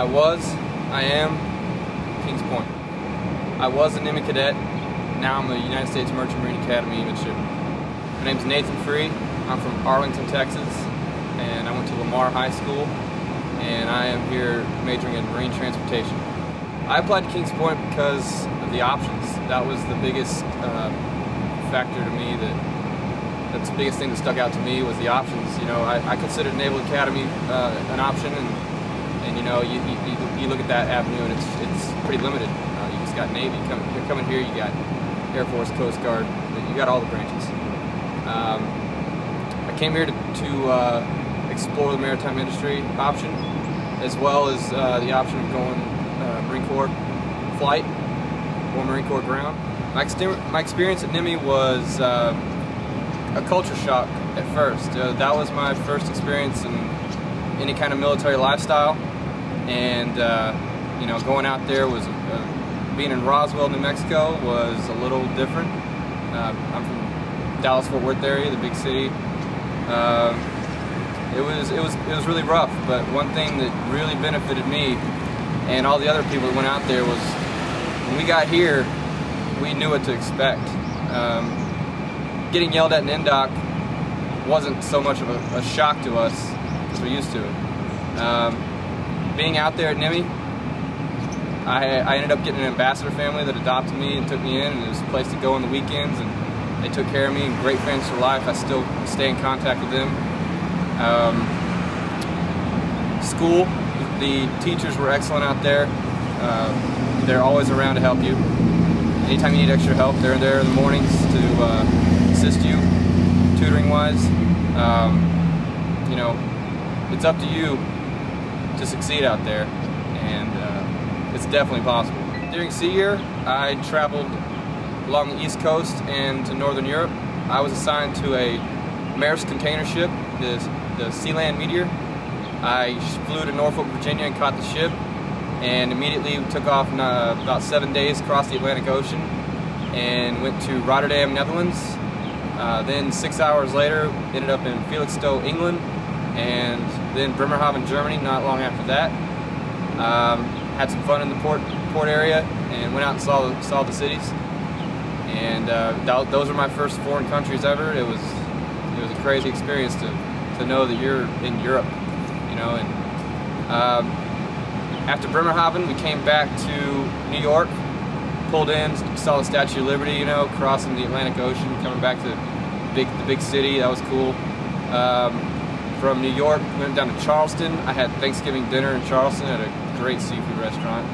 I am Kings Point. I was a Navy cadet. Now I'm a United States Merchant Marine Academy midshipman. My name's Nathan Free. I'm from Arlington, Texas, and I went to Lamar High School, and I am here majoring in marine transportation. I applied to Kings Point because of the options. That was the biggest factor to me. That's the biggest thing that stuck out to me was the options. You know, I considered Naval Academy an option, and you know, you look at that avenue, and it's pretty limited. You just got Navy. You're coming here, you got Air Force, Coast Guard. You got all the branches. I came here to explore the maritime industry option, as well as the option of going Marine Corps flight or Marine Corps ground. My experience at NIMI was a culture shock at first. That was my first experience in any kind of military lifestyle, and you know, going out there was being in Roswell, New Mexico was a little different. I'm from Dallas-Fort Worth area, the big city. It was really rough, but one thing that really benefited me and all the other people that went out there was when we got here, we knew what to expect. Getting yelled at in NDOC wasn't so much of a shock to us because we're used to it. Being out there at NIMI, I ended up getting an ambassador family that adopted me and took me in, and it was a place to go on the weekends, and they took care of me, and great friends for life. I still stay in contact with them. School, the teachers were excellent out there. They're always around to help you. Anytime you need extra help, they're there in the mornings to assist you, tutoring-wise. You know, it's up to you to succeed out there, and it's definitely possible. During Sea Year, I traveled along the East Coast and to Northern Europe. I was assigned to a Maersk container ship, the Sealand Meteor. I flew to Norfolk, Virginia, and caught the ship, and immediately took off in about 7 days, crossed the Atlantic Ocean, and went to Rotterdam, Netherlands. Then 6 hours later, ended up in Felixstowe, England, and then Bremerhaven, Germany, not long after that. Had some fun in the port area, and went out and saw the cities. And those were my first foreign countries ever. It was a crazy experience to know that you're in Europe, you know. And after Bremerhaven, we came back to New York, pulled in, saw the Statue of Liberty, you know, crossing the Atlantic Ocean, coming back to the big city. That was cool. From New York, went down to Charleston. I had Thanksgiving dinner in Charleston at a great seafood restaurant.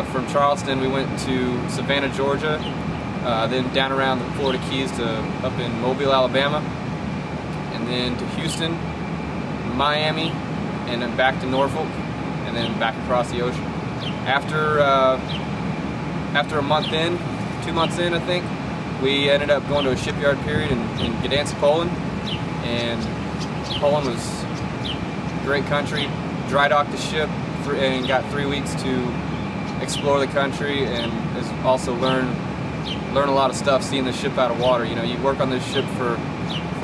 From Charleston, we went to Savannah, Georgia, then down around the Florida Keys to up in Mobile, Alabama, and then to Houston, Miami, and then back to Norfolk, and then back across the ocean. After a month in, 2 months in, I think, we ended up going to a shipyard period in Gdansk, Poland, and Poland was a great country. Dry docked the ship and got 3 weeks to explore the country, and also learn a lot of stuff seeing the ship out of water. You know, you work on this ship for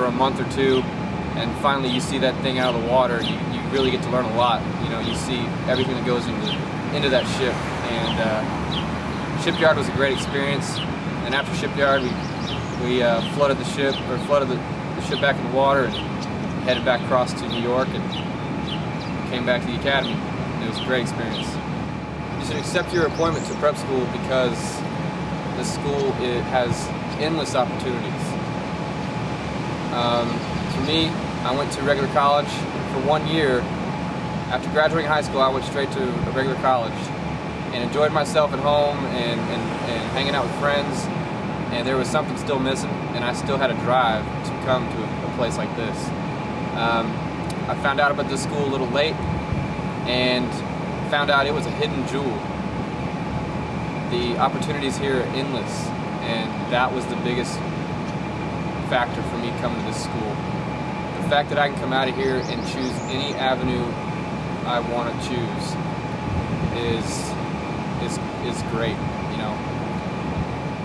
a month or two, and finally you see that thing out of the water. You really get to learn a lot. You know, you see everything that goes into that ship, and shipyard was a great experience. And after shipyard, we flooded the ship back in the water, and headed back across to New York, and came back to the academy. And it was a great experience. You should accept your appointment to prep school because the school has endless opportunities. For me, I went to regular college for 1 year. After graduating high school, I went straight to a regular college and enjoyed myself at home and hanging out with friends, and there was something still missing, and I still had a drive to come to a place like this. I found out about this school a little late, and found out it was a hidden jewel. The opportunities here are endless, and that was the biggest factor for me coming to this school. The fact that I can come out of here and choose any avenue I want to choose is great, you know.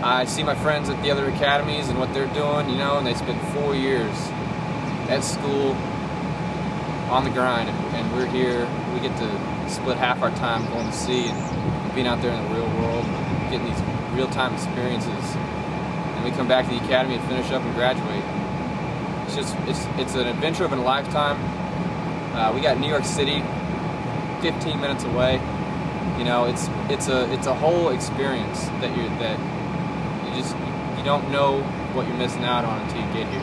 I see my friends at the other academies and what they're doing, you know, and they spend 4 years at school on the grind, and we're here. We get to split half our time going to sea and being out there in the real world, getting these real-time experiences, and we come back to the academy and finish up and graduate. It's an adventure of a lifetime. We got New York City 15 minutes away. You know, it's a whole experience that you don't know what you're missing out on until you get here.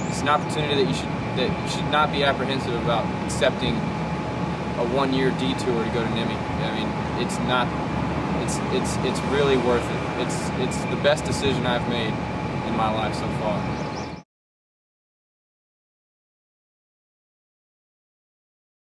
It's an opportunity that you should not be apprehensive about accepting a one-year detour to go to NIMI. I mean, it's not. It's really worth it. It's the best decision I've made in my life so far.